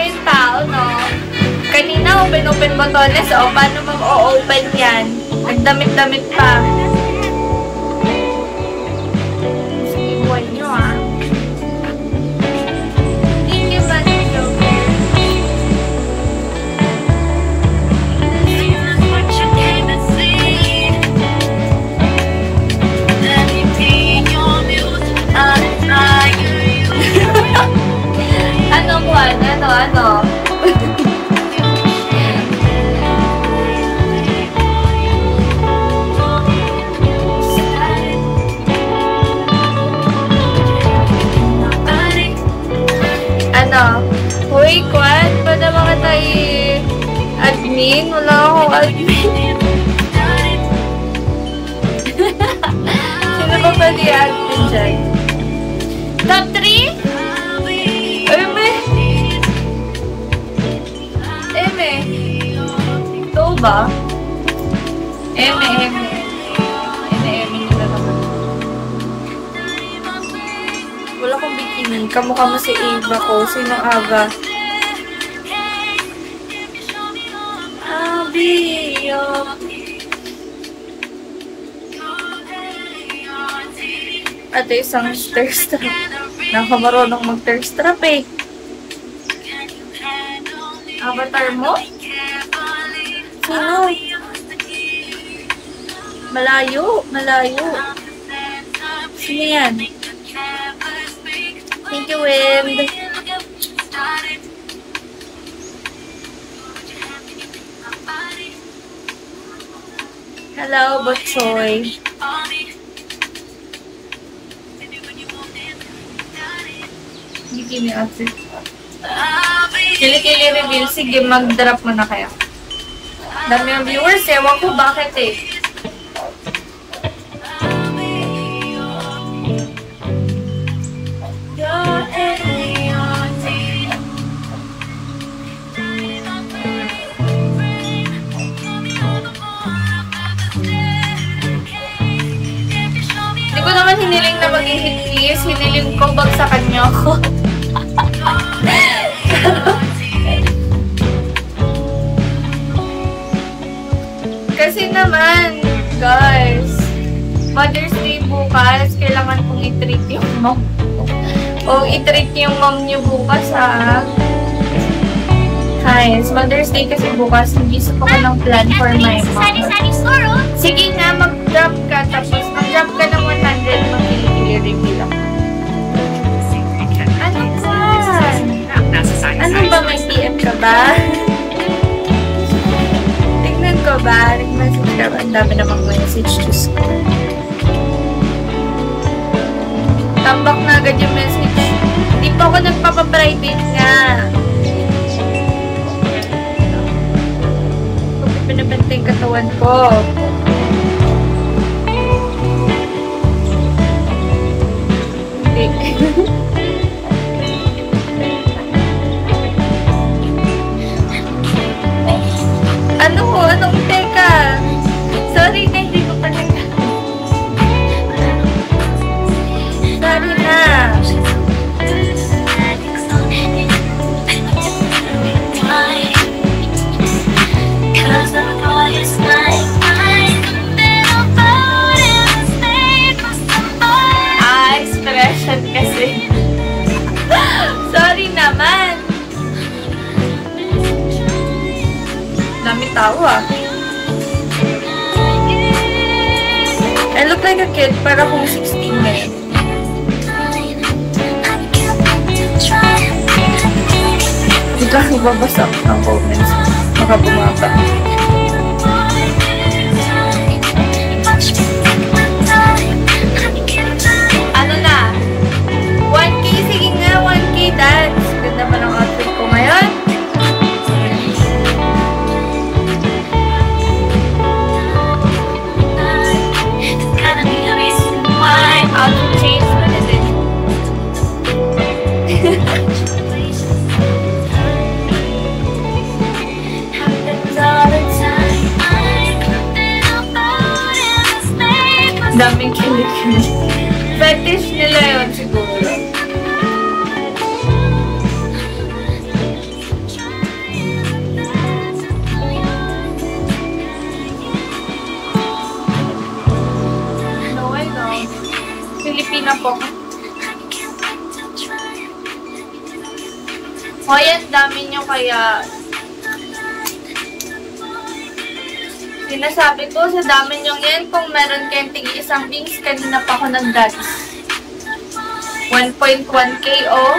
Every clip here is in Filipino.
yung tao, no? Kanina, open botones. O, paano mag-o-open yan? Nagdamit-damit pa. Sige, buhay nyo, ah. Thank you, Manilo. Ano, Juan? Ano? Uy, Kwan, ba naman ka tayo admin? Wala akong admin. Sino ba ba di admin dyan? Top 3? Eme. Ito ba? Eme nila naman. Wala kong bikini. Kamukha mo si Ava ko. Sino Ava? At isang thirst trap. Nakamarunong mag-thirst trap eh. Avatar mo? Sino? Malayo. Sino yan? Thank you, Wind. Hello, Botchoy. Bikini outfit. Kili-kili reveal. Sige, mag-drop mo na kayo. Dami yung viewers, ewan ko bakit eh. Hindi ko naman hiniling na maging hit kiss. Hiniling ko bagsakan niyo ako. Kasi naman, guys, Mother's Day bukas, kailangan kong i-treat yung mom. O i-treat yung mom niyo bukas, ha? Guys, Mother's Day kasi bukas, nag-isip ako ng plan for my mom. Sige nga, mag-drop ka, tapos mag-drop ka ng 100, mag-i-reveal ako. Ano ba? Ano ba, may PM ka ba? Tignan ko ba? Nag-message ka ba? Ang dami namang message to school. Tambak na agad yung message. Hindi pa ako nagpapaprivate nga. Kung pinapantay yung katawan ko. Hindi. Anong teka? Sorry na, hindi ko pa Sorry na. Expression kasi. Sorry naman. Dami tao ah. I look like a kid, para kung 16 ngayon. Bigla ko babasa ang comments. Baka bumaba. Ano na? 1K? Sige nga, 1K dance. Ganda ba ng outfit ko ngayon? Outfit change mo na din. Daming kilig-kilig. Fetish nila yun siguro. na po. Hoy, ang dami nyo kaya. Sinasabi ko, sa dami nyo yan, kung meron kayong tig isang wings, kanina pa ako nag-dance. 1.1k, oh.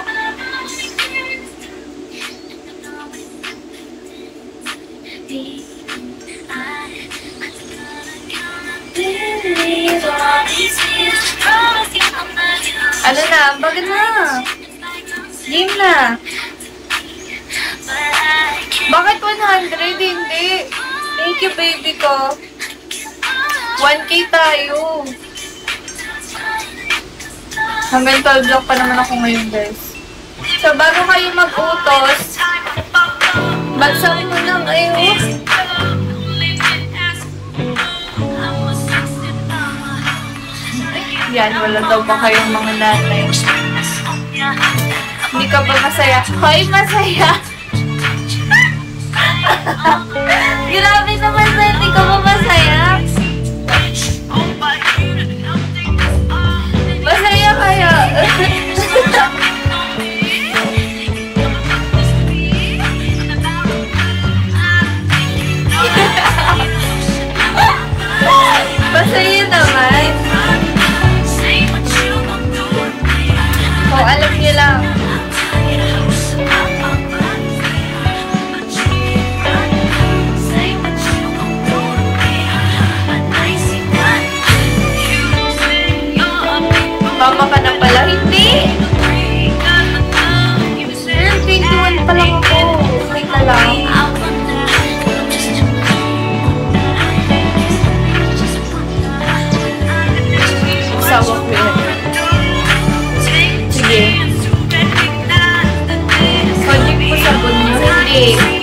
Ano na? Bakit na? Game na. Bakit 100? Hindi. Thank you, baby ko. 1k tayo. Hanggang 12 block pa naman ako ngayon, guys. So, bago kayo mag-utos, bagsam ko lang kayo. Yan, wala daw ba kayong mga nanay? Hindi ka ba masaya? Hoy, masaya! Grabe naman na, hindi ka ba masaya? Masaya kaya? Masaya naman. Kung alam niyo lang. Mama ka na pala. Hindi! 21 pa lang ako. Wait na lang. Sawa ko yan. Sige. Project ko sabon nyo. Hindi.